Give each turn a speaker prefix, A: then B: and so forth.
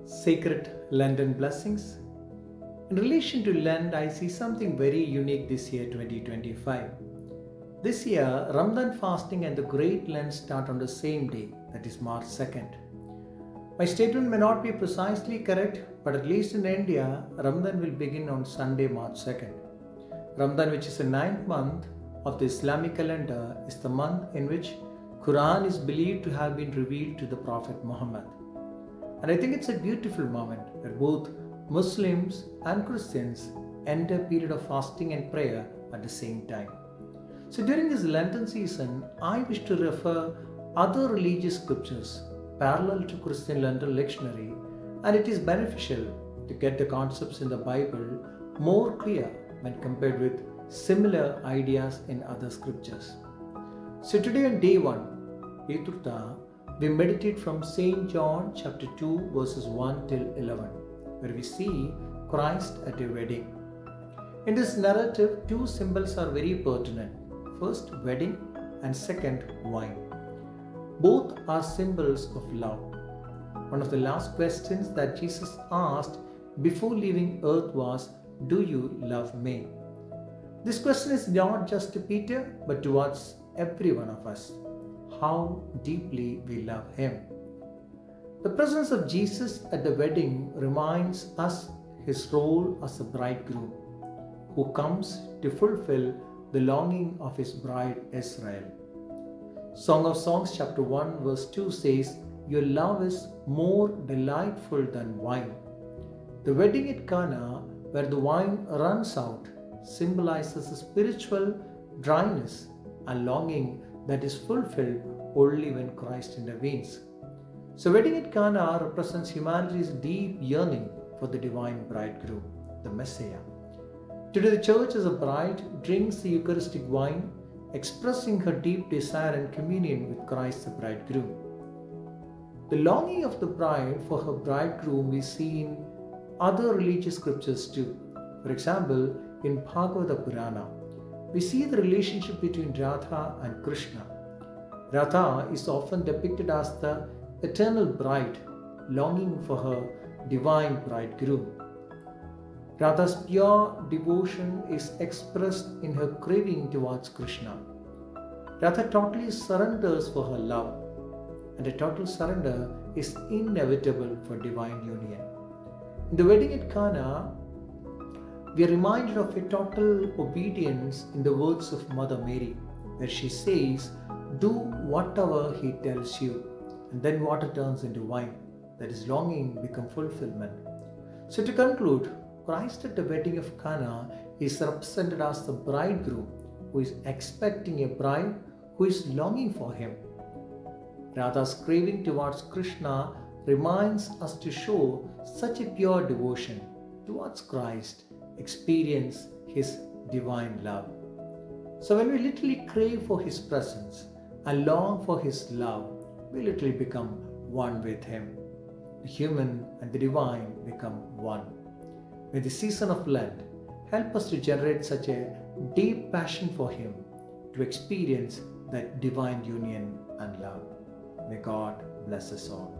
A: Sacred Lenten blessings. In relation to Lent, I see something very unique this year 2025. This year, Ramadan fasting and the Great Lent start on the same day, that is March 2nd. My statement may not be precisely correct, but at least in India, Ramadan will begin on Sunday, March 2nd. Ramadan, which is the ninth month of the Islamic calendar, is the month in which Quran is believed to have been revealed to the Prophet Muhammad. And I think it's a beautiful moment where both Muslims and Christians enter a period of fasting and prayer at the same time. So during this Lenten season, I wish to refer other religious scriptures parallel to Christian Lenten lectionary, and it is beneficial to get the concepts in the Bible more clear when compared with similar ideas in other scriptures. So today on day 1, Peturtha, we meditate from St. John chapter 2 verses 1 till 11, where we see Christ at a wedding. In this narrative, two symbols are very pertinent. First, wedding, and second, wine. Both are symbols of love. One of the last questions that Jesus asked before leaving earth was, "Do you love me?" This question is not just to Peter, but towards every one of us. How deeply we love Him. The presence of Jesus at the wedding reminds us His role as a bridegroom who comes to fulfill the longing of His bride Israel. Song of Songs chapter 1 verse 2 says, "Your love is more delightful than wine." The wedding at Cana, where the wine runs out, symbolizes a spiritual dryness and longing that is fulfilled only when Christ intervenes. So wedding at Cana represents humanity's deep yearning for the divine bridegroom, the Messiah. Today the church as a bride drinks the Eucharistic wine, expressing her deep desire and communion with Christ the bridegroom. The longing of the bride for her bridegroom we see in other religious scriptures too. For example, in Bhagavata Purana, we see the relationship between Radha and Krishna. Radha is often depicted as the eternal bride longing for her divine bridegroom. Radha's pure devotion is expressed in her craving towards Krishna. Radha totally surrenders for her love, and a total surrender is inevitable for divine union. In the wedding at Cana, we are reminded of a total obedience in the words of Mother Mary, where she says, "Do whatever He tells you," and then water turns into wine. That is, longing become fulfillment. So to conclude, Christ at the wedding of Cana is represented as the bridegroom who is expecting a bride who is longing for him. Radha's craving towards Krishna reminds us to show such a pure devotion towards Christ, experience His divine love. So when we literally crave for His presence and long for His love, we literally become one with Him. The human and the divine become one. May the season of Lent help us to generate such a deep passion for Him, to experience that divine union and love. May God bless us all.